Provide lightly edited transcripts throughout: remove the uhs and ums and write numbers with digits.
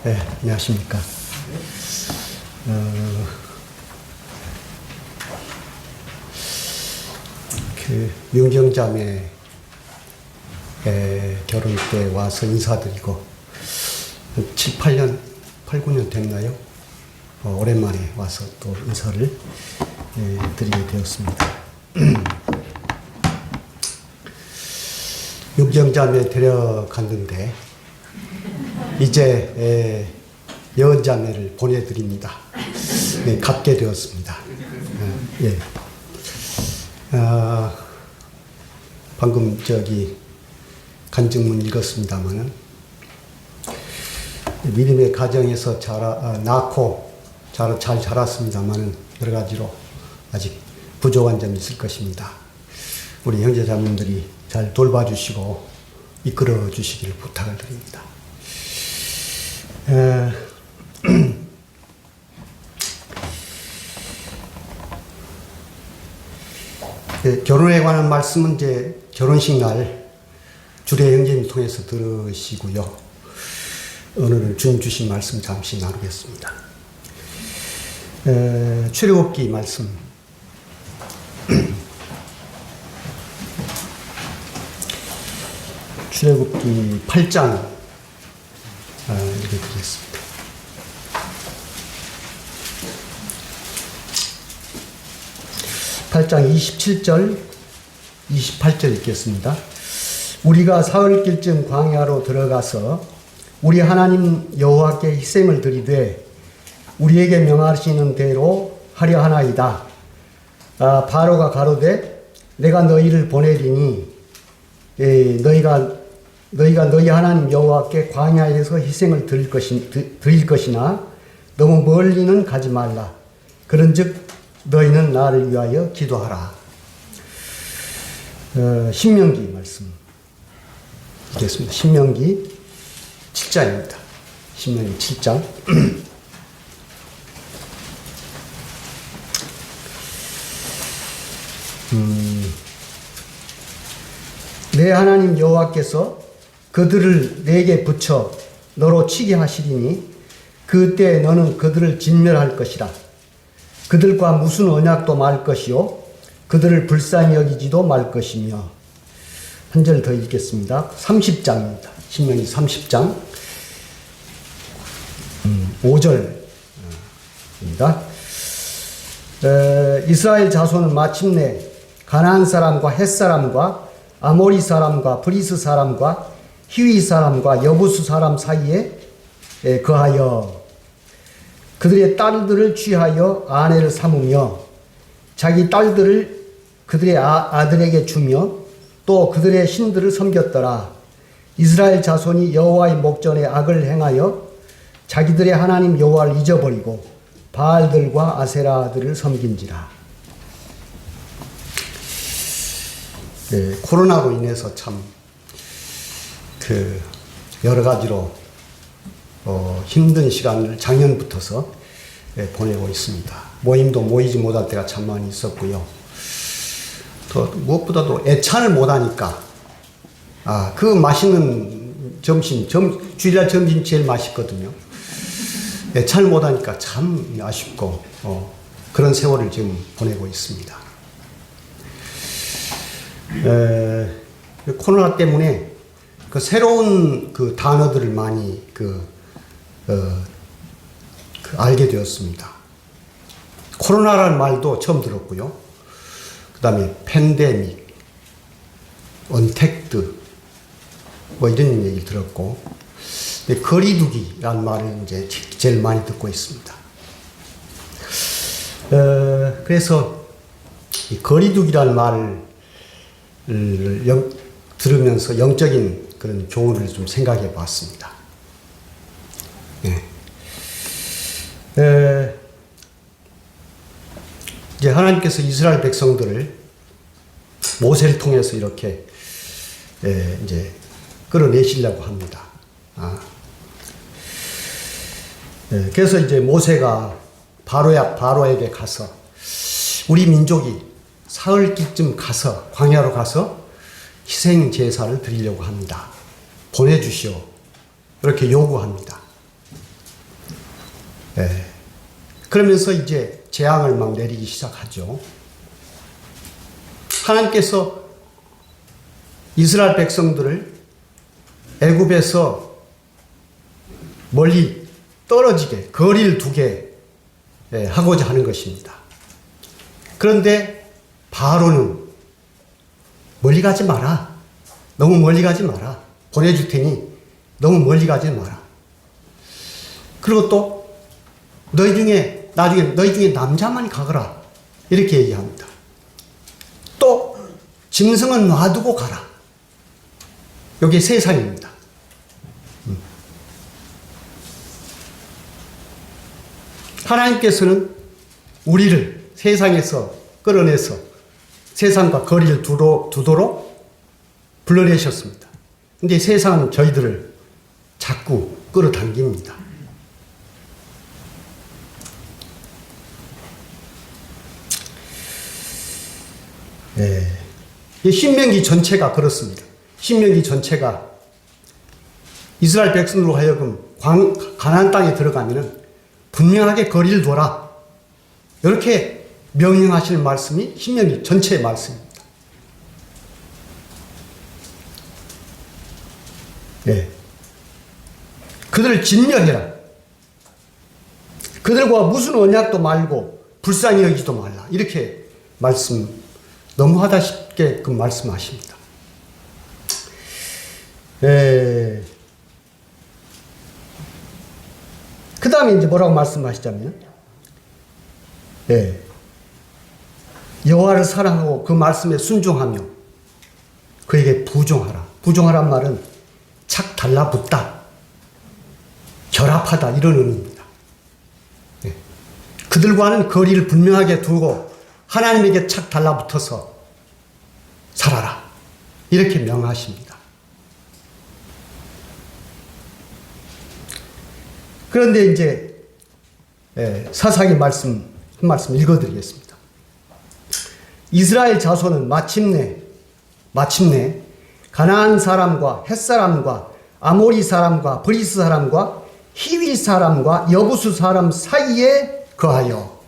네, 안녕하십니까. 명경자매 결혼 때 와서 인사드리고 7, 8년, 8, 9년 됐나요? 오랜만에 와서 또 인사를 드리게 되었습니다. 명경자매 데려갔는데 이제 여은자매를 보내드립니다. 네, 갖게 되었습니다. 예. 방금 간증문 읽었습니다만은 믿음의 가정에서 낳고 잘 자랐습니다만은 여러 가지로 아직 부족한 점이 있을 것입니다. 우리 형제자매들이 잘 돌봐주시고 이끌어 주시기를 부탁을 드립니다. 결혼에 관한 말씀은 이제 결혼식 날 주례 형제님 통해서 들으시고요. 오늘은 주님 주신 말씀 잠시 나누겠습니다. 출애굽기 말씀. 출애굽기 8장 읽어드리겠습니다. (8장) 27절 28절 읽겠습니다. 우리가 사흘길쯤 광야로 들어가서 우리 하나님 여호와께 희생을 드리되 우리에게 명하시는 대로 하려 하나이다. 바로가 가로되 내가 너희를 보내리니 너희가 너희 하나님 여호와께 광야에서 희생을 드릴 것이나 너무 멀리는 가지 말라. 그런즉 너희는 나를 위하여 기도하라. 신명기 말씀 읽겠습니다. 신명기 7장입니다. 신명기 7장. 내 하나님 여호와께서 그들을 내게 붙여 너로 치게 하시리니 그때 너는 그들을 진멸할 것이라. 그들과 무슨 언약도 말 것이요 그들을 불쌍히 여기지도 말 것이며. 한 절 더 읽겠습니다. 30장입니다. 신명기 30장 5절입니다. 이스라엘 자손은 마침내 가나안 사람과 헷 사람과 아모리 사람과 브리스 사람과 히위 사람과 여부수 사람 사이에 거하여 그들의 딸들을 취하여 아내를 삼으며 자기 딸들을 그들의 아들에게 주며 또 그들의 신들을 섬겼더라. 이스라엘 자손이 여호와의 목전에 악을 행하여 자기들의 하나님 여호와를 잊어버리고 바알들과 아세라들을 섬긴지라. 네, 코로나로 인해서 참 여러 가지로 힘든 시간을 작년부터서 보내고 있습니다. 모임도 모이지 못할 때가 참 많이 있었고요. 또 무엇보다도 애찬을 못하니까 그 맛있는 주일날 점심 제일 맛있거든요. 애찬을 못하니까 참 아쉽고 그런 세월을 지금 보내고 있습니다. 코로나 때문에 새로운 단어들을 많이 알게 되었습니다. 코로나라는 말도 처음 들었고요. 그 다음에 팬데믹, 언택트, 이런 얘기 들었고, 거리두기라는 말을 이제 제일 많이 듣고 있습니다. 그래서 이 거리두기라는 말을 들으면서 영적인 그런 교훈을 좀 생각해 봤습니다. 이제 하나님께서 이스라엘 백성들을 모세를 통해서 이렇게 이제 끌어내시려고 합니다. 그래서 이제 모세가 바로에게 가서 우리 민족이 사흘길쯤 가서 광야로 가서 희생 제사를 드리려고 합니다. 보내주시오. 이렇게 요구합니다. 예. 그러면서 이제 재앙을 막 내리기 시작하죠. 하나님께서 이스라엘 백성들을 애굽에서 멀리 떨어지게, 거리를 두게 하고자 하는 것입니다. 그런데 바로는 멀리 가지 마라. 너무 멀리 가지 마라. 보내줄 테니 너무 멀리 가지 마라. 그리고 또 나중에 너희 중에 남자만 가거라. 이렇게 얘기합니다. 또 짐승은 놔두고 가라. 여기 세상입니다. 하나님께서는 우리를 세상에서 끌어내서 세상과 거리를 두도록 불러내셨습니다. 근데 세상은 저희들을 자꾸 끌어당깁니다. 신명기 전체가 그렇습니다. 신명기 전체가 이스라엘 백성으로 하여금 가나안 땅에 들어가면은 분명하게 거리를 둬라. 이렇게 명령하시는 말씀이 신명기 전체의 말씀입니다. 그들을 진멸해라. 그들과 무슨 언약도 말고 불쌍히 여기지도 말라. 이렇게 너무하다 싶게 그 말씀하십니다. 그 다음에 이제 뭐라고 말씀하시자면, 여호와를 사랑하고 그 말씀에 순종하며 그에게 부종하라. 부종하란 말은 착 달라붙다, 결합하다, 이런 의미입니다. 그들과는 거리를 분명하게 두고 하나님에게 착 달라붙어서 살아라. 이렇게 명하십니다. 그런데 이제 사사기 한 말씀 읽어드리겠습니다. 이스라엘 자손은 마침내 가나안 사람과 헷 사람과 아모리 사람과 브리스 사람과 히위 사람과 여부수 사람 사이에 거하여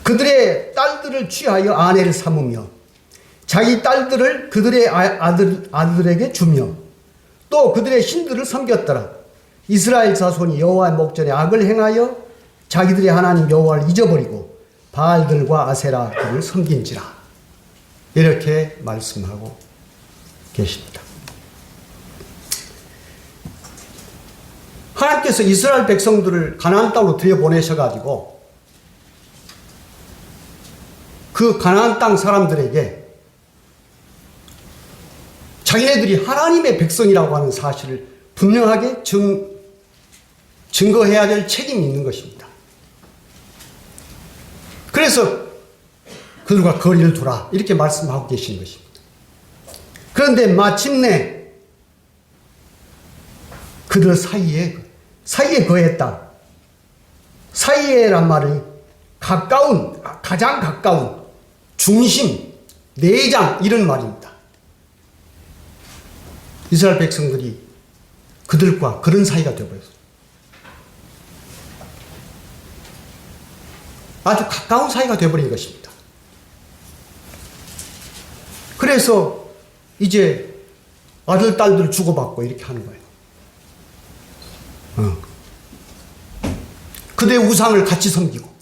그들의 딸들을 취하여 아내를 삼으며 자기 딸들을 그들의 아들에게 주며 또 그들의 신들을 섬겼더라. 이스라엘 자손이 여호와의 목전에 악을 행하여 자기들의 하나님 여호와를 잊어버리고 바알들과 아세라들을 섬긴지라. 이렇게 말씀하고 계십니다. 하나님께서 이스라엘 백성들을 가나안 땅으로 들여보내셔가지고 그 가나안 땅 사람들에게 자기네들이 하나님의 백성이라고 하는 사실을 분명하게 증거해야 될 책임이 있는 것입니다. 그래서 그들과 거리를 두라 이렇게 말씀하고 계신 것입니다. 그런데 마침내 그들 사이에 거했다. 사이에란 말은 가장 가까운, 중심, 내장 이런 말입니다. 이스라엘 백성들이 그들과 그런 사이가 되어버렸어요. 아주 가까운 사이가 되어버린 것입니다. 그래서 이제 아들, 딸들 주고받고 이렇게 하는 거예요. 그들의 우상을 같이 섬기고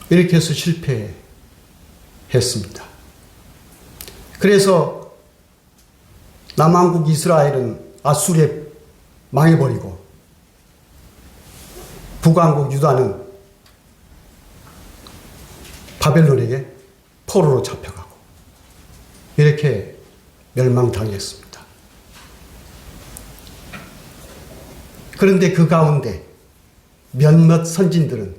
이렇게 해서 실패했습니다. 그래서 남왕국 이스라엘은 아수리에 망해버리고 북왕국 유다는 바벨론에게 포로로 잡혀가고 이렇게 멸망당했습니다. 그런데 그 가운데 몇몇 선진들은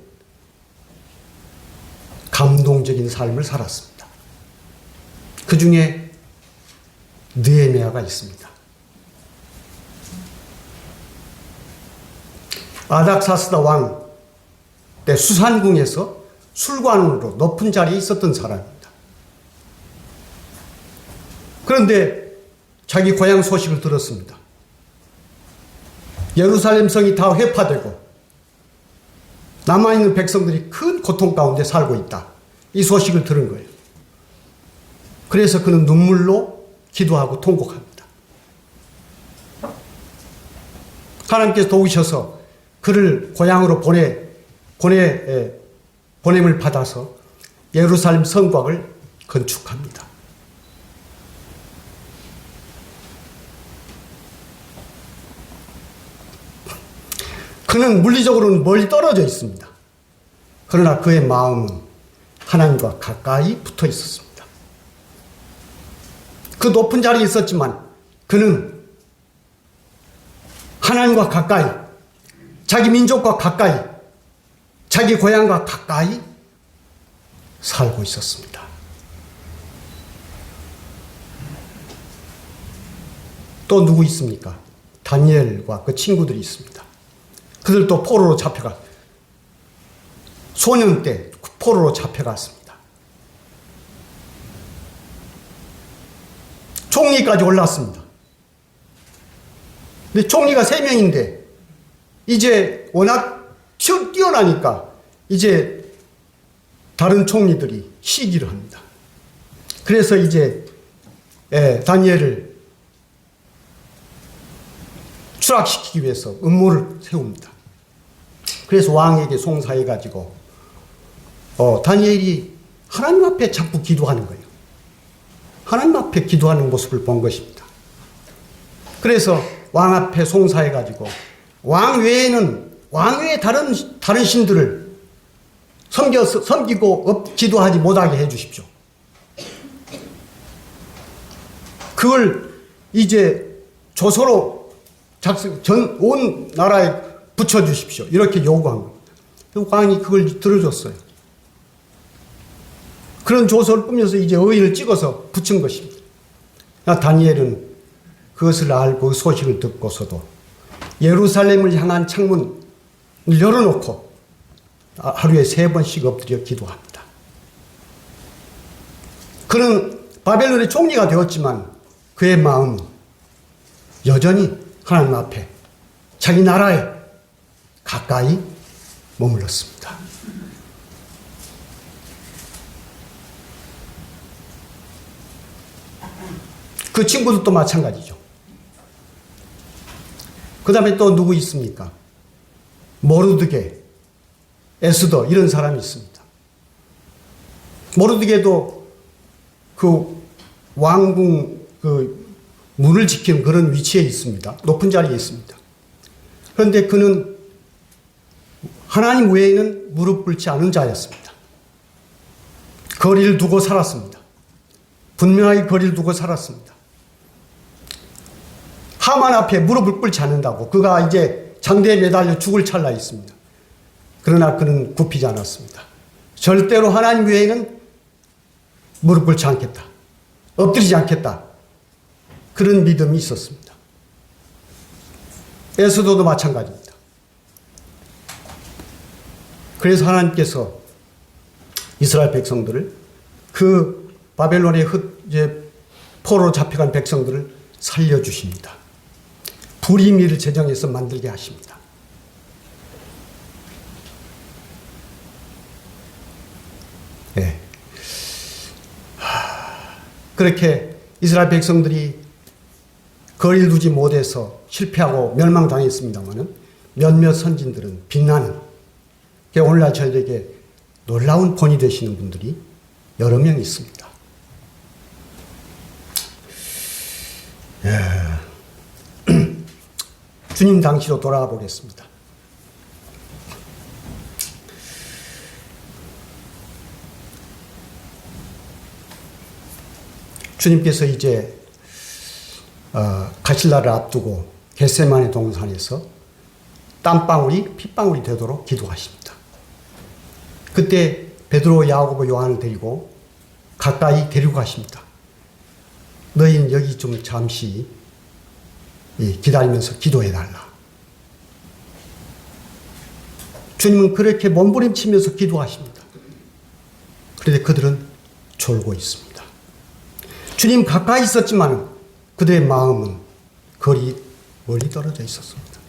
감동적인 삶을 살았습니다. 그 중에 느헤미야가 있습니다. 아닥사스다 왕 때 수산궁에서 술관으로 높은 자리에 있었던 사람입니다. 그런데 자기 고향 소식을 들었습니다. 예루살렘 성이 다 회파되고 남아있는 백성들이 큰 고통 가운데 살고 있다. 이 소식을 들은 거예요. 그래서 그는 눈물로 기도하고 통곡합니다. 하나님께서 도우셔서 그를 고향으로 보냄을 받아서 예루살렘 성곽을 건축합니다. 그는 물리적으로는 멀리 떨어져 있습니다. 그러나 그의 마음은 하나님과 가까이 붙어 있었습니다. 그 높은 자리에 있었지만 그는 하나님과 가까이, 자기 민족과 가까이, 자기 고향과 가까이 살고 있었습니다. 또 누구 있습니까? 다니엘과 그 친구들이 있습니다. 그들도 포로로 잡혀가, 소년 때 포로로 잡혀갔습니다. 총리까지 올랐습니다. 근데 총리가 3명인데 이제 워낙 뛰어나니까 이제 다른 총리들이 시기를 합니다. 그래서 이제 다니엘을 추락시키기 위해서 음모를 세웁니다. 그래서 왕에게 송사해가지고 다니엘이 하나님 앞에 자꾸 기도하는 거예요. 하나님 앞에 기도하는 모습을 본 것입니다. 그래서 왕 앞에 송사해가지고 왕 외에 다른 신들을 섬기고 기도하지 못하게 해주십시오. 그걸 이제 조서로 온 나라에 붙여주십시오. 이렇게 요구한 겁니다. 왕이 그걸 들어줬어요. 그런 조서를 꾸며서 이제 의인을 찍어서 붙인 것입니다. 다니엘은 그것을 알고 소식을 듣고서도 예루살렘을 향한 창문을 열어놓고 하루에 3번씩 엎드려 기도합니다. 그는 바벨론의 총리가 되었지만 그의 마음은 여전히 하나님 앞에 자기 나라에 가까이 머물렀습니다. 그 친구들도 마찬가지죠. 그 다음에 또 누구 있습니까? 모르드게, 에스더 이런 사람이 있습니다. 모르드게도 그 왕궁 그 문을 지키는 그런 위치에 있습니다. 높은 자리에 있습니다. 그런데 그는 하나님 외에는 무릎 꿇지 않은 자였습니다. 거리를 두고 살았습니다. 분명하게 거리를 두고 살았습니다. 하만 앞에 무릎을 꿇지 않는다고 그가 이제 장대에 매달려 죽을 찰나에 있습니다. 그러나 그는 굽히지 않았습니다. 절대로 하나님 외에는 무릎 꿇지 않겠다. 엎드리지 않겠다. 그런 믿음이 있었습니다. 에스더도 마찬가지입니다. 그래서 하나님께서 이스라엘 백성들을 그 바벨론의 포로로 잡혀간 백성들을 살려주십니다. 불의미를 제정해서 만들게 하십니다. 네. 그렇게 이스라엘 백성들이 거리를 두지 못해서 실패하고 멸망당했습니다마는 몇몇 선진들은 빛나는, 오늘날 저희에게 놀라운 본이 되시는 분들이 여러 명 있습니다. 주님 당시로 돌아가 보겠습니다. 주님께서 이제 가실 날을 앞두고 겟세마네 동산에서 땀방울이 핏방울이 되도록 기도하십니다. 그때 베드로, 야고보, 요한을 데리고 가까이 데리고 가십니다. 너희는 여기 좀 잠시 기다리면서 기도해달라. 주님은 그렇게 몸부림치면서 기도하십니다. 그런데 그들은 졸고 있습니다. 주님 가까이 있었지만 그들의 마음은 멀리 떨어져 있었습니다.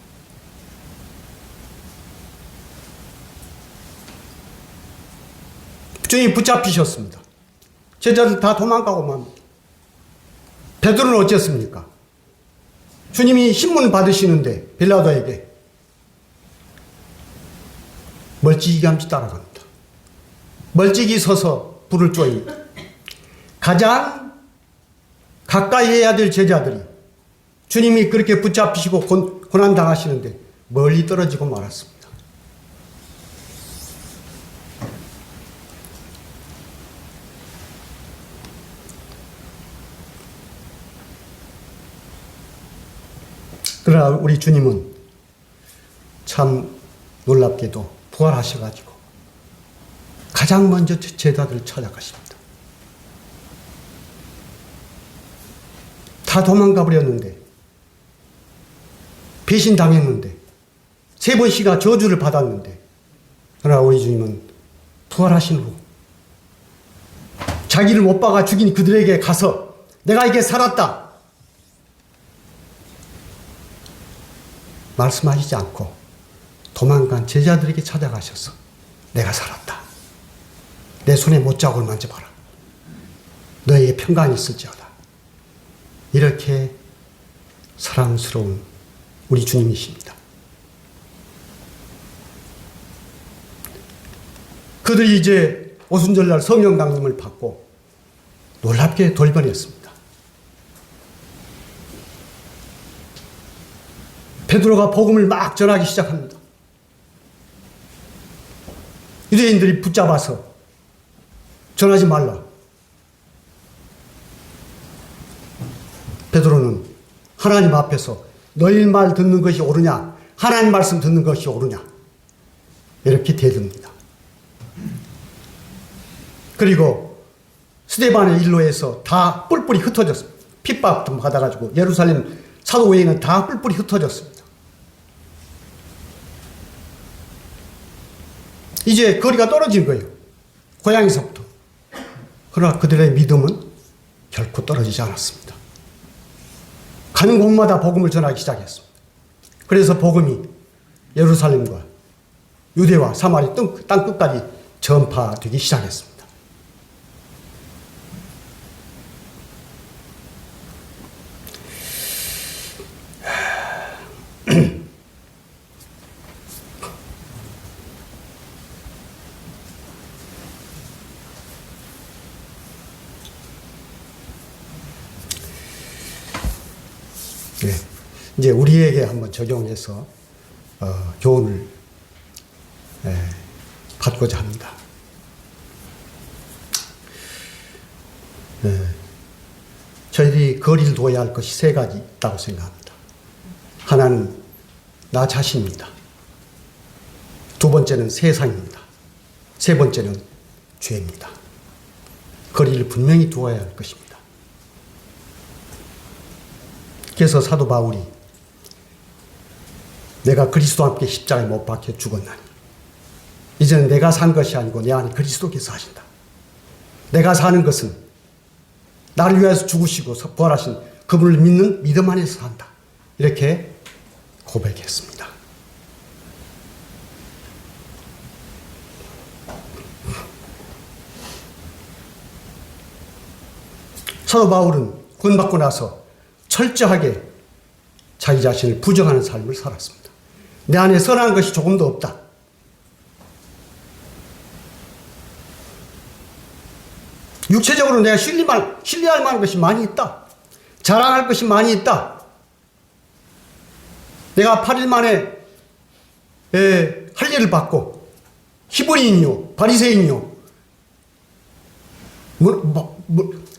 주님이 붙잡히셨습니다. 제자들 다 도망가고 맙니다. 베드로는 어쨌습니까? 주님이 신문 받으시는데 빌라도에게 멀찍이감시 따라갑니다. 멀찍이 서서 불을 쪼입니다. 가장 가까이 해야 될 제자들이 주님이 그렇게 붙잡히시고 고난당하시는데 멀리 떨어지고 말았습니다. 그러나 우리 주님은 참 놀랍게도 부활하셔가지고 가장 먼저 제자들을 찾아가십니다. 다 도망가 버렸는데, 배신당했는데, 3번씩이나 저주를 받았는데, 그러나 우리 주님은 부활하신 후 자기를 못 박아 죽인 그들에게 가서 내가 이게 살았다 말씀하시지 않고 도망간 제자들에게 찾아가셔서 내가 살았다. 내 손에 못자국을 만져봐라. 너에게 평강이 있을지어다. 이렇게 사랑스러운 우리 주님이십니다. 그들이 이제 오순절날 성령 강림을 받고 놀랍게 돌변했습니다. 베드로가 복음을 막 전하기 시작합니다. 유대인들이 붙잡아서 전하지 말라. 베드로는 하나님 앞에서 너희 말 듣는 것이 옳으냐, 하나님 말씀 듣는 것이 옳으냐, 이렇게 대듭니다. 그리고 스데반의 일로에서 다 뿔뿔이 흩어졌습니다. 핍박도 받아가지고 예루살렘 사도 외에는 다 뿔뿔이 흩어졌습니다. 이제 거리가 떨어진 거예요. 고향에서부터. 그러나 그들의 믿음은 결코 떨어지지 않았습니다. 가는 곳마다 복음을 전하기 시작했습니다. 그래서 복음이 예루살렘과 유대와 사마리 땅 끝까지 전파되기 시작했습니다. 네. 이제 우리에게 한번 적용해서 교훈을 받고자 합니다. 저희들이 거리를 둬야 할 것이 3가지 있다고 생각합니다. 하나는 나 자신입니다. 2번째는 세상입니다. 3번째는 죄입니다. 거리를 분명히 두어야 할 것입니다. 그래서 사도 바울이 내가 그리스도와 함께 십자가에 못 박혀 죽었나니 이제는 내가 산 것이 아니고 내 안에 그리스도께서 하신다. 내가 사는 것은 나를 위해서 죽으시고 부활하신 그분을 믿는 믿음 안에서 산다. 이렇게 고백했습니다. 사도 바울은 구원받고 나서 철저하게 자기 자신을 부정하는 삶을 살았습니다. 내 안에 선한 것이 조금도 없다. 육체적으로 내가 신뢰할 만한 것이 많이 있다. 자랑할 것이 많이 있다. 내가 8일 만에 할례를 받고 히브리인이요, 바리새인이요,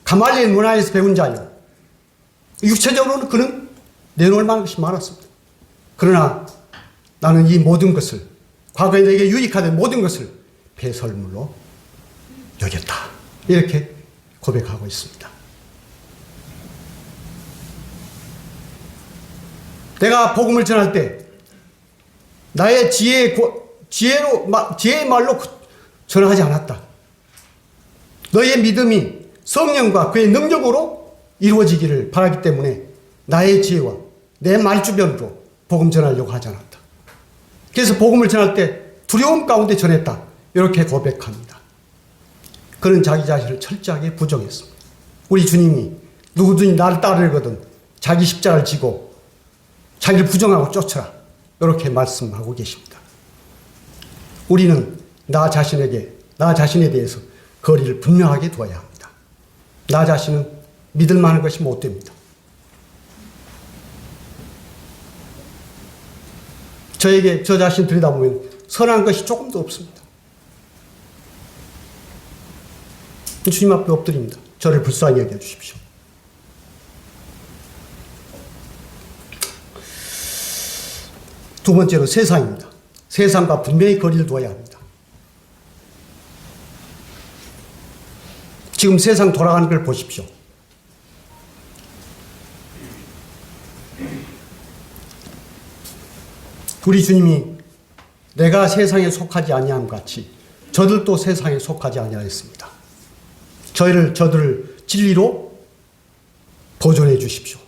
가말리엘 문화에서 배운 자요. 육체적으로는 그는 내놓을 만한 것이 많았습니다. 그러나 나는 이 모든 것을, 과거에 내게 유익하던 모든 것을 배설물로 여겼다. 이렇게 고백하고 있습니다. 내가 복음을 전할 때 나의 지혜의 말로 전하지 않았다. 너의 믿음이 성령과 그의 능력으로 이루어지기를 바라기 때문에 나의 지혜와 내 말주변으로 복음 전하려고 하지 않았다. 그래서 복음을 전할 때 두려움 가운데 전했다. 이렇게 고백합니다. 그는 자기 자신을 철저하게 부정했습니다. 우리 주님이 누구든지 나를 따르거든 자기 십자가를 지고 자기를 부정하고 쫓아라, 이렇게 말씀하고 계십니다. 우리는 나 자신에 대해서 거리를 분명하게 두어야 합니다. 나 자신은 믿을 만한 것이 못 됩니다. 저에게 저 자신 들여다보면 선한 것이 조금도 없습니다. 주님 앞에 엎드립니다. 저를 불쌍히 여겨주십시오. 두 번째로 세상입니다. 세상과 분명히 거리를 두어야 합니다. 지금 세상 돌아가는 걸 보십시오. 우리 주님이 내가 세상에 속하지 아니함 같이 저들도 세상에 속하지 아니하였습니다. 저들을 진리로 보존해 주십시오.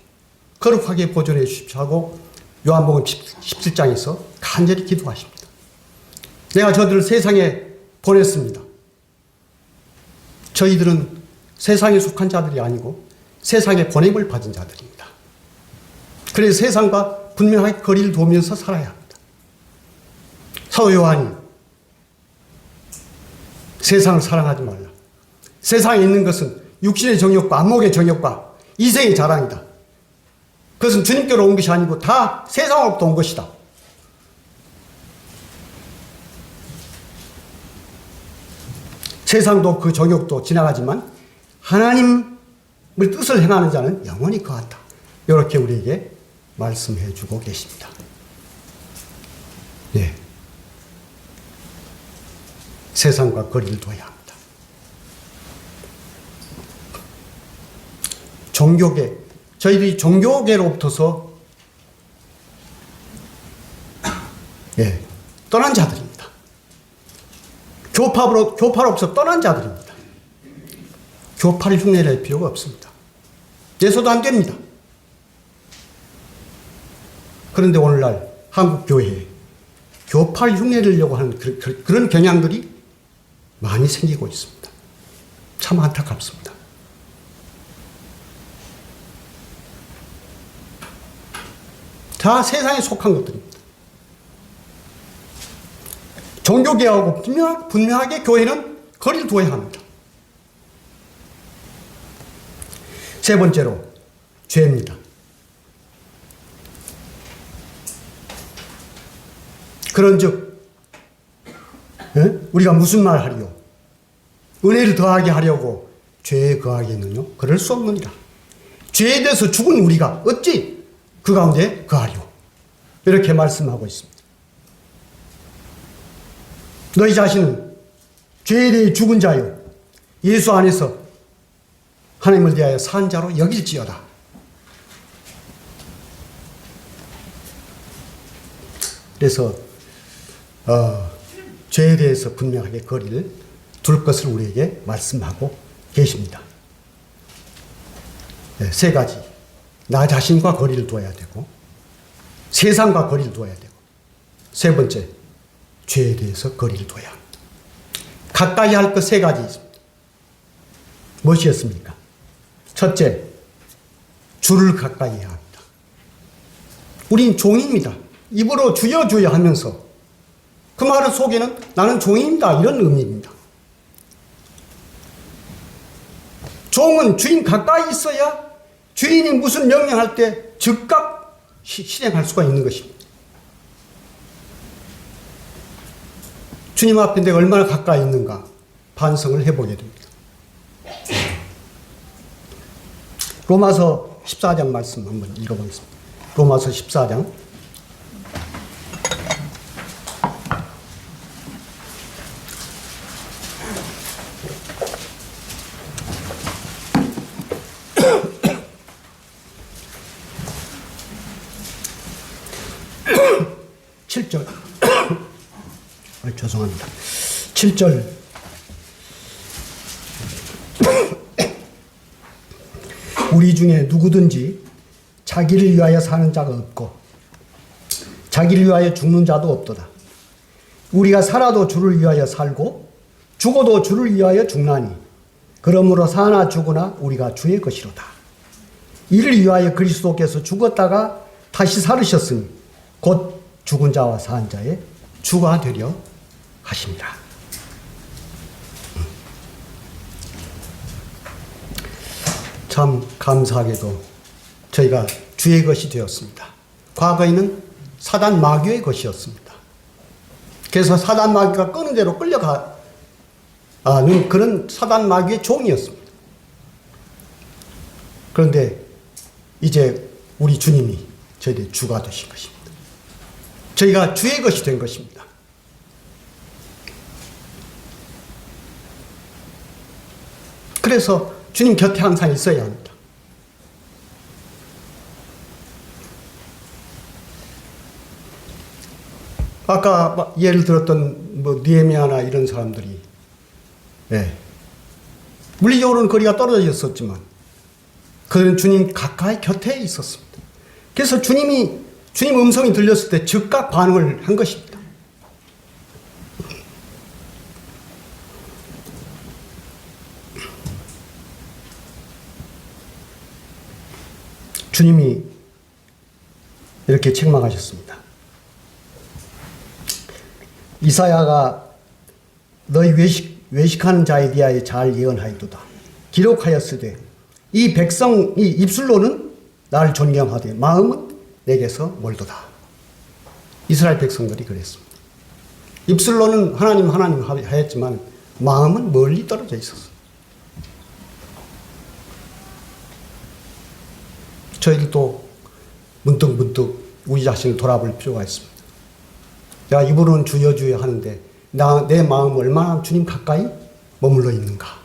거룩하게 보존해 주십시오 하고 요한복음 17장에서 간절히 기도하십니다. 내가 저들을 세상에 보냈습니다. 저희들은 세상에 속한 자들이 아니고 세상에 보냄을 받은 자들입니다. 그래서 세상과 분명하게 거리를 두면서 살아야 합니다. 사도 요한이 세상을 사랑하지 말라. 세상에 있는 것은 육신의 정욕과 안목의 정욕과 이생의 자랑이다. 그것은 주님께로 온 것이 아니고 다 세상으로부터 온 것이다. 세상도 그 정욕도 지나가지만 하나님의 뜻을 행하는 자는 영원히 거한다. 이렇게 우리에게 말씀해 주고 계십니다. 네. 세상과 거리를 둬야 합니다. 종교계, 저희들이 종교계로부터서 떠난 자들입니다. 교파로부터 떠난 자들입니다. 교파를 흉내낼 필요가 없습니다. 예서도 안 됩니다. 그런데 오늘날 한국 교회에 교파를 흉내내려고 하는 그런 경향들이 많이 생기고 있습니다. 참 안타깝습니다. 다 세상에 속한 것들입니다. 종교개혁하고 분명하게 교회는 거리를 두어야 합니다. 세 번째로 죄입니다. 그런즉 우리가 무슨 말 하리요? 은혜를 더하게 하려고 죄에 거하겠느냐? 그럴 수 없느니라. 죄에 대해서 죽은 우리가 어찌 그 가운데 거하리요? 이렇게 말씀하고 있습니다. 너희 자신은 죄에 대해 죽은 자요 예수 안에서 하나님을 대하여 산 자로 여길지어다. 그래서 죄에 대해서 분명하게 거리를 둘 것을 우리에게 말씀하고 계십니다. 네, 세 가지. 나 자신과 거리를 두어야 되고, 세상과 거리를 두어야 되고, 세 번째, 죄에 대해서 거리를 둬야 합니다. 가까이 할 것 세 가지 있습니다. 무엇이었습니까? 첫째, 주를 가까이 해야 합니다. 우린 종입니다. 입으로 주여 주여 하면서 그 말 속에는 나는 종입니다, 이런 의미입니다. 종은 주인 가까이 있어야 주인이 무슨 명령할 때 즉각 실행할 수가 있는 것입니다. 주님 앞에 내가 얼마나 가까이 있는가 반성을 해보게 됩니다. 로마서 14장 말씀 한번 읽어보겠습니다. 로마서 14장 7절. 죄송합니다. 7절. 우리 중에 누구든지 자기를 위하여 사는 자가 없고 자기를 위하여 죽는 자도 없도다. 우리가 살아도 주를 위하여 살고 죽어도 주를 위하여 죽나니 그러므로 사나 죽으나 우리가 주의 것이로다. 이를 위하여 그리스도께서 죽었다가 다시 살으셨으니 곧 죽은 자와 산 자의 주가 되려 하십니다. 참 감사하게도 저희가 주의 것이 되었습니다. 과거에는 사단 마귀의 것이었습니다. 그래서 사단 마귀가 끄는 대로 끌려가는 그런 사단 마귀의 종이었습니다. 그런데 이제 우리 주님이 저희들의 주가 되신 것입니다. 저희가 주의 것이 된 것입니다. 그래서 주님 곁에 항상 있어야 합니다. 아까 예를 들었던 느헤미야나 이런 사람들이 물리적으로는 거리가 떨어져 있었지만 그들은 주님 가까이 곁에 있었습니다. 그래서 주님 음성이 들렸을 때 즉각 반응을 한 것입니다. 주님이 이렇게 책망하셨습니다. 이사야가 너희 외식하는 자에 대하여 잘 예언하였도다. 기록하였으되 이 백성이 입술로는 나를 존경하되 마음은 내게서 멀도다. 이스라엘 백성들이 그랬습니다. 입술로는 하나님 하였지만 마음은 멀리 떨어져 있었어요. 저희들도 문득 우리 자신을 돌아볼 필요가 있습니다. 내가 입으로는 주여 주여 하는데 내 마음은 얼마나 주님 가까이 머물러 있는가.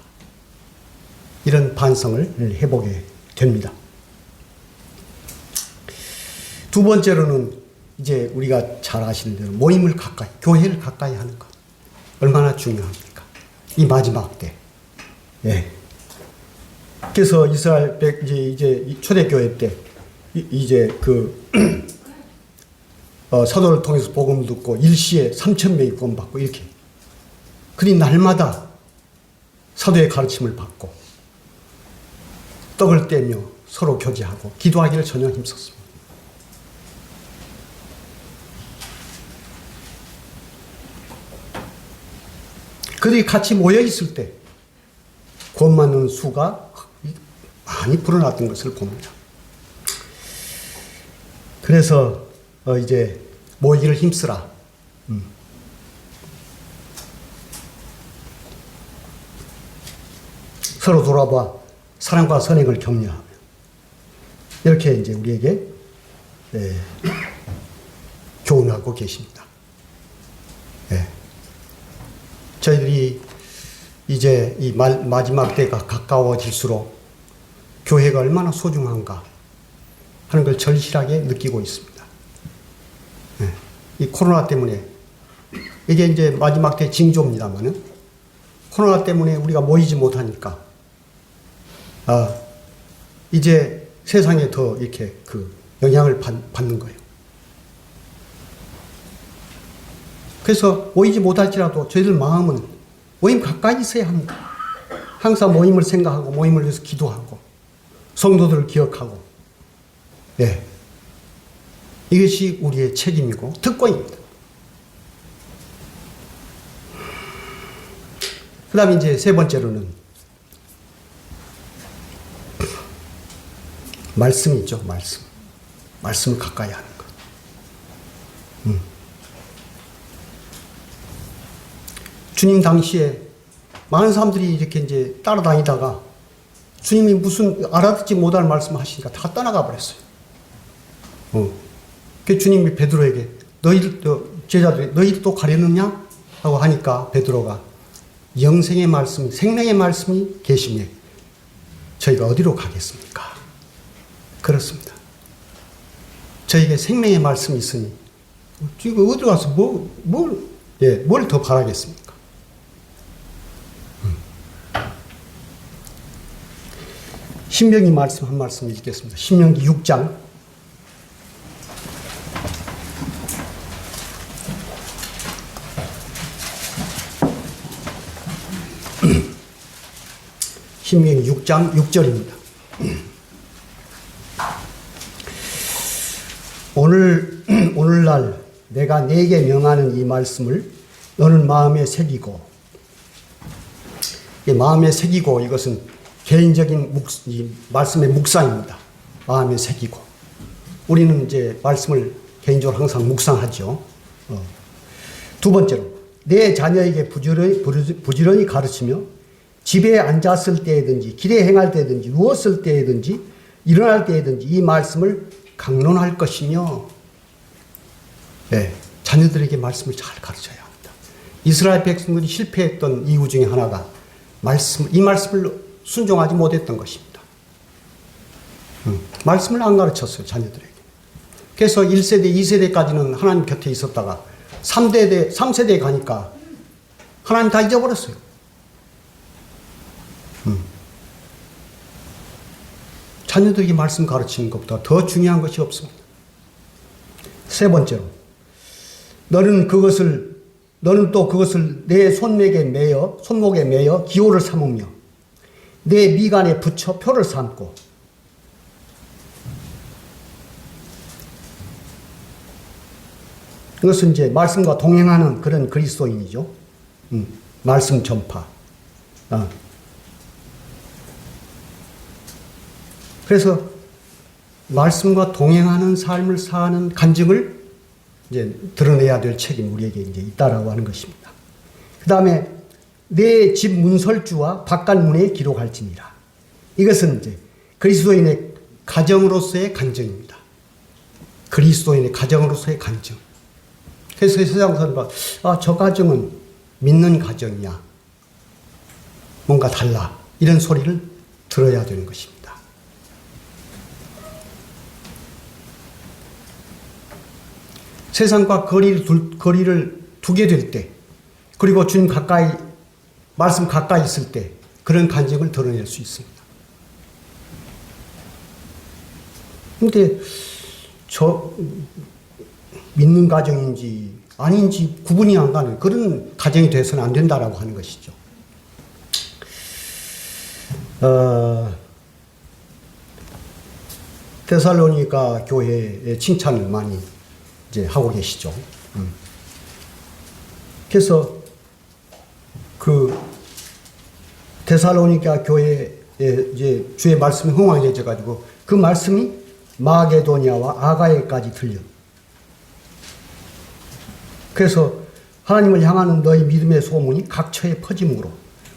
이런 반성을 해보게 됩니다. 두 번째로는 이제 우리가 잘 아시는 대로 모임을 가까이, 교회를 가까이 하는 것. 얼마나 중요합니까? 이 마지막 때. 예. 그래서 이스라엘 이제 초대교회 때 이제 사도를 통해서 복음을 듣고 일시에 3,000명이 구원받고 이렇게. 그리 날마다 사도의 가르침을 받고 떡을 떼며 서로 교제하고 기도하기를 전혀 힘썼습니다. 그들이 같이 모여 있을 때 구원받는 수가 많이 불어났던 것을 봅니다. 그래서 이제 모이기를 힘쓰라. 서로 돌아봐 사랑과 선행을 격려하며 이렇게 이제 우리에게 교훈하고 계십니다. 저희들이 이제 이 마지막 때가 가까워질수록 교회가 얼마나 소중한가 하는 걸 절실하게 느끼고 있습니다. 이 코로나 때문에 이게 이제 마지막 때 징조입니다만은 코로나 때문에 우리가 모이지 못하니까 이제 세상에 더 이렇게 영향을 받는 거예요. 그래서 모이지 못할지라도 저희들 마음은 모임 가까이 있어야 합니다. 항상 모임을 생각하고 모임을 위해서 기도하고 성도들을 기억하고 이것이 우리의 책임이고 특권입니다. 그 다음에 이제 세 번째로는 말씀이 있죠. 말씀을 가까이 하는 것. 주님 당시에 많은 사람들이 이렇게 이제 따라다니다가 주님이 무슨 알아듣지 못할 말씀 하시니까 다 떠나가 버렸어요. 그 주님이 베드로에게 제자들이 너희들 또 가려느냐? 하고 하니까 베드로가 영생의 말씀, 생명의 말씀이 계시네. 저희가 어디로 가겠습니까? 그렇습니다. 저에게 생명의 말씀이 있으니 지금 어디 가서 뭘 더 바라겠습니까? 신명기 말씀 한 말씀 읽겠습니다. 신명기 6장 신명기 6장 6절입니다. 오늘날 내가 네게 명하는 이 말씀을 너는 마음에 새기고, 마음에 새기고 이것은 개인적인 이 말씀의 묵상입니다. 마음에 새기고. 우리는 이제 말씀을 개인적으로 항상 묵상하죠. 두 번째로, 내 자녀에게 부지런히 가르치며 집에 앉았을 때든지 길에 행할 때든지 누웠을 때든지 일어날 때든지 이 말씀을 강론할 것이며, 네, 자녀들에게 말씀을 잘 가르쳐야 합니다. 이스라엘 백성들이 실패했던 이유 중에 하나가 이 말씀을 순종하지 못했던 것입니다. 말씀을 안 가르쳤어요, 자녀들에게. 그래서 1세대, 2세대까지는 하나님 곁에 있었다가 3세대에 가니까 하나님 다 잊어버렸어요. 자녀들에게 말씀 가르치는 것보다 더 중요한 것이 없습니다. 세 번째로, 너는 또 그것을 내 손목에 매여 기호를 삼으며 내 미간에 붙여 표를 삼고, 이것은 이제 말씀과 동행하는 그런 그리스도인이죠. 말씀 전파. 그래서 말씀과 동행하는 삶을 사는 간증을 이제 드러내야 될 책임이 우리에게 이제 있다라고 하는 것입니다. 그 다음에 내 집 문설주와 바깥문에 기록할지니라. 이것은 이제 그리스도인의 가정으로서의 간증입니다. 그리스도인의 가정으로서의 간증. 그래서 세상 사람들, 저 가정은 믿는 가정이야. 뭔가 달라. 이런 소리를 들어야 되는 것입니다. 세상과 거리를 두게 될 때, 그리고 주님 말씀 가까이 있을 때, 그런 간증을 드러낼 수 있습니다. 근데, 믿는 가정인지 아닌지 구분이 안 가는 그런 가정이 돼서는 안 된다라고 하는 것이죠. 데살로니가 교회의 칭찬을 많이 이제 하고 계시죠. 그래서 그 데살로니가 교회에 이제 주의 말씀이 흥황해져 가지고 그 말씀이 마게도니아와 아가야까지 들려. 그래서 하나님을 향하는 너희 믿음의 소문이 각처에 퍼짐으로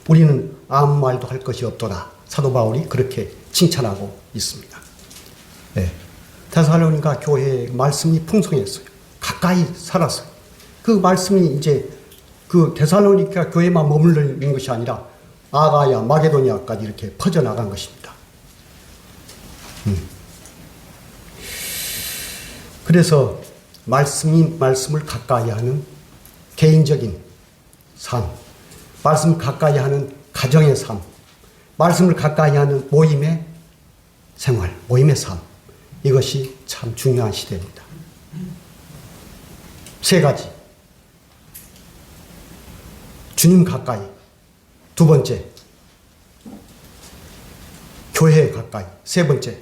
우리는 아무 말도 할 것이 없도다. 사도 바울이 그렇게 칭찬하고 있습니다. 네. 데살로니가 교회의 말씀이 풍성했어요. 가까이 살았어요. 그 말씀이 이제 그 데살로니가 교회만 머물러 있는 것이 아니라 아가야, 마게도니아까지 이렇게 퍼져나간 것입니다. 그래서 말씀을 가까이 하는 개인적인 삶, 말씀을 가까이 하는 가정의 삶, 말씀을 가까이 하는 모임의 생활, 모임의 삶, 이것이 참 중요한 시대입니다. 세 가지. 주님 가까이. 두 번째, 교회 가까이. 세 번째,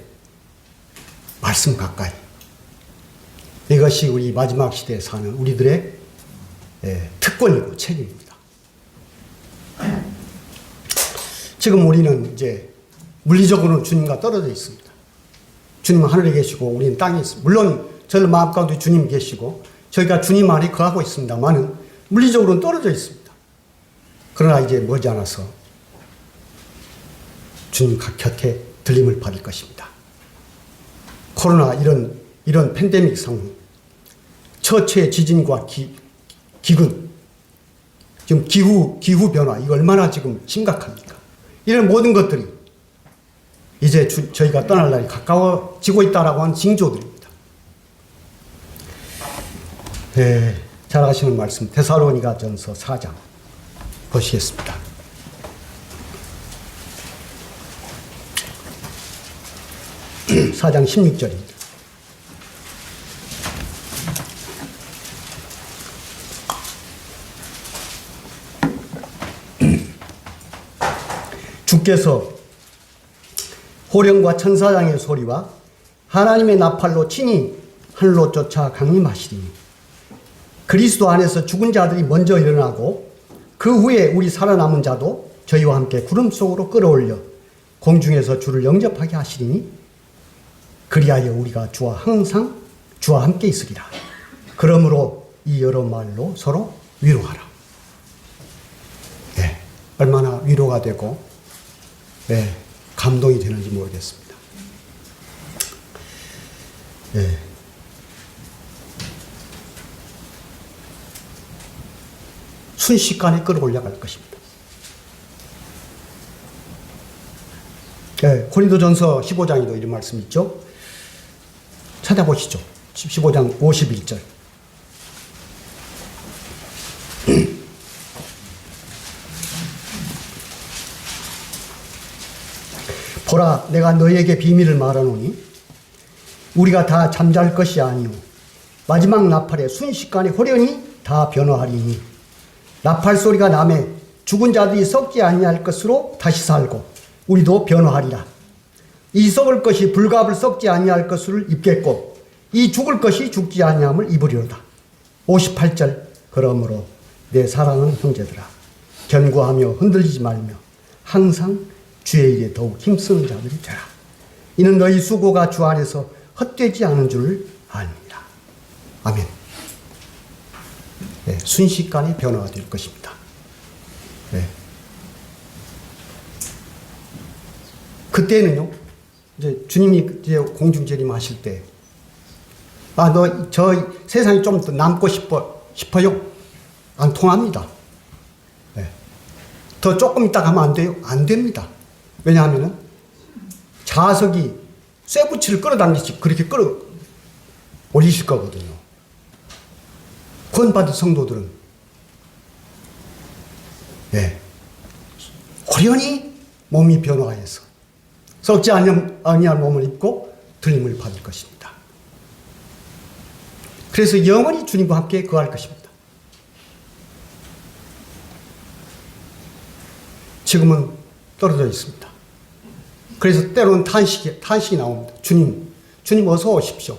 말씀 가까이. 이것이 우리 마지막 시대에 사는 우리들의 특권이고 책임입니다. 지금 우리는 이제 물리적으로는 주님과 떨어져 있습니다. 주님은 하늘에 계시고 우리는 땅에 있습니다. 물론 저는 마음 가운데 주님 계시고 저희가 주님 안에 거하고 있습니다만은 물리적으로는 떨어져 있습니다. 그러나 이제 머지않아서 주님 곁에 들림을 받을 것입니다. 코로나 이런 팬데믹 상황, 처처의 지진과 기근, 지금 기후 변화, 이거 얼마나 지금 심각합니까? 이런 모든 것들이 이제 저희가 떠날 날이 가까워지고 있다라고 하는 징조들입니다. 네, 잘 아시는 말씀, 데살로니가전서 4장 보시겠습니다. (4장) 16절입니다. 주께서 호령과 천사장의 소리와 하나님의 나팔로 친히 하늘로 쫓아 강림하시리니 그리스도 안에서 죽은 자들이 먼저 일어나고 그 후에 우리 살아남은 자도 저희와 함께 구름 속으로 끌어올려 공중에서 주를 영접하게 하시리니 그리하여 우리가 항상 주와 함께 있으리라. 그러므로 이 여러 말로 서로 위로하라. 네, 얼마나 위로가 되고 네, 감동이 되는지 모르겠습니다. 네. 순식간에 끌어올려갈 것입니다. 네, 고린도전서 15장에도 이런 말씀 있죠. 찾아보시죠. 15장 51절. 보라, 내가 너희에게 비밀을 말하노니 우리가 다 잠잘 것이 아니오 마지막 나팔에 순식간에 호련히 다 변화하리니 나팔 소리가 나매 죽은 자들이 썩지 아니할 것으로 다시 살고 우리도 변화하리라. 이 썩을 것이 불갑을 썩지 아니할 것을 입겠고 이 죽을 것이 죽지 아니함을 입으리로다. 58절. 그러므로 내 사랑하는 형제들아 견고하며 흔들리지 말며 항상 주의 일에 더욱 힘쓰는 자들이 되라. 이는 너희 수고가 주 안에서 헛되지 않은 줄 아니라. 아멘. 네, 순식간에 변화가 될 것입니다. 네. 그때는요, 이제 주님이 이제 공중재림 하실 때, 너 저 세상에 좀 더 남고 싶어요? 안 통합니다. 네. 더 조금 있다 가면 안 돼요? 안 됩니다. 왜냐하면 자석이 쇠붙이를 끌어당기시 그렇게 끌어 올리실 거거든요. 구원받은 성도들은 네. 호련히 몸이 변화해서 썩지 아니할 몸을 입고 들림을 받을 것입니다. 그래서 영원히 주님과 함께 거할 것입니다. 지금은 떨어져 있습니다. 그래서 때로는 탄식이 나옵니다. 주님 어서 오십시오.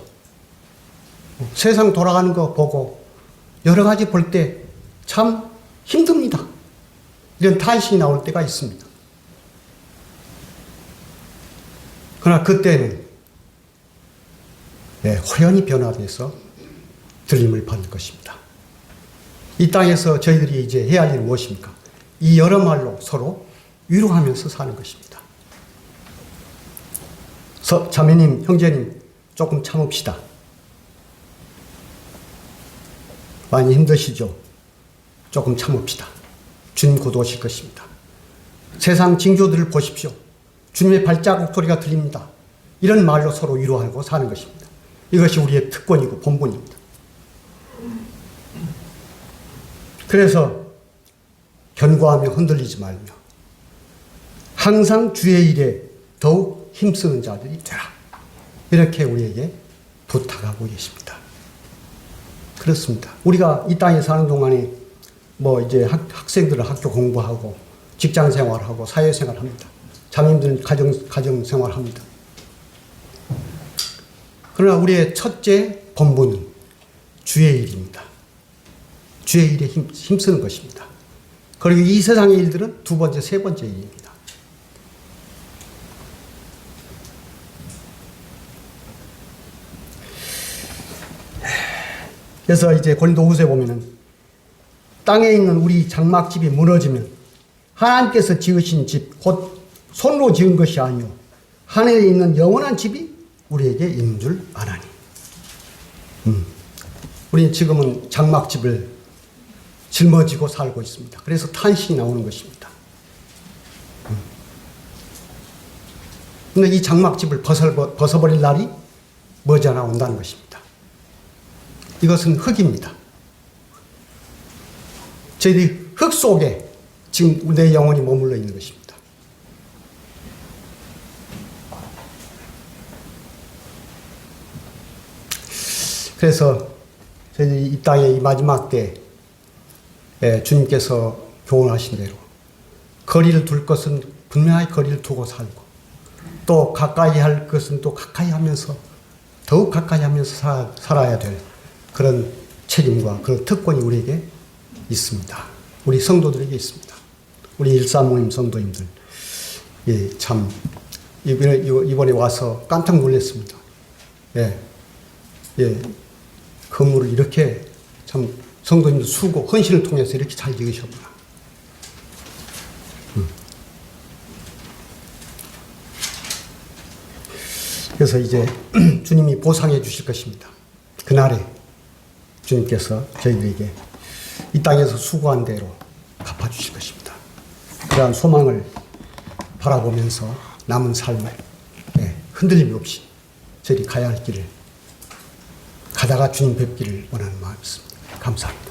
세상 돌아가는 거 보고 여러 가지 볼 때 참 힘듭니다. 이런 탄식이 나올 때가 있습니다. 그러나 그때는 네, 호연히 변화돼서 들림을 받을 것입니다. 이 땅에서 저희들이 이제 해야 할 일은 무엇입니까? 이 여러 말로 서로 위로하면서 사는 것입니다. 자매님, 형제님, 조금 참읍시다. 많이 힘드시죠? 조금 참읍시다. 주님 곧 오실 것입니다. 세상 징조들을 보십시오. 주님의 발자국 소리가 들립니다. 이런 말로 서로 위로하고 사는 것입니다. 이것이 우리의 특권이고 본분입니다. 그래서 견고하며 흔들리지 말며 항상 주의 일에 더욱 힘쓰는 자들이 되라. 이렇게 우리에게 부탁하고 계십니다. 그렇습니다. 우리가 이 땅에 사는 동안에 이제 학생들은 학교 공부하고 직장 생활하고 사회 생활합니다. 자매님들은 가정 생활합니다. 그러나 우리의 첫째 본분은 주의 일입니다. 주의 일에 힘쓰는 것입니다. 그리고 이 세상의 일들은 두 번째, 세 번째 일입니다. 그래서 이제 고린도후서에 보면은 땅에 있는 우리 장막집이 무너지면 하나님께서 지으신 집, 곧 손으로 지은 것이 아니오 하늘에 있는 영원한 집이 우리에게 있는 줄 아나니. 우리는 지금은 장막집을 짊어지고 살고 있습니다. 그래서 탄식이 나오는 것입니다. 그런데 이 장막집을 벗어버릴 날이 머지않아 온다는 것입니다. 이것은 흙입니다. 저희들이 흙 속에 지금 내 영혼이 머물러 있는 것입니다. 그래서 저희들이 이 땅의 이 마지막 때 주님께서 교훈하신 대로 거리를 둘 것은 분명하게 거리를 두고 살고 또 가까이 할 것은 또 가까이 하면서 더욱 가까이 하면서 살아야 될 그런 책임과 그런 특권이 우리에게 있습니다. 우리 성도들에게 있습니다. 우리 일사모임 성도님들, 예, 참 이번에 와서 깜짝 놀랐습니다. 예, 예, 건물을 이렇게 참 성도님들 수고 헌신을 통해서 이렇게 잘 지으셨구나. 그래서 이제 주님이 보상해 주실 것입니다. 그날에 주님께서 저희들에게 이 땅에서 수고한 대로 갚아주실 것입니다. 그러한 소망을 바라보면서 남은 삶을 흔들림 없이 저희들이 가야 할 길을 가다가 주님 뵙기를 원하는 마음이 있습니다. 감사합니다.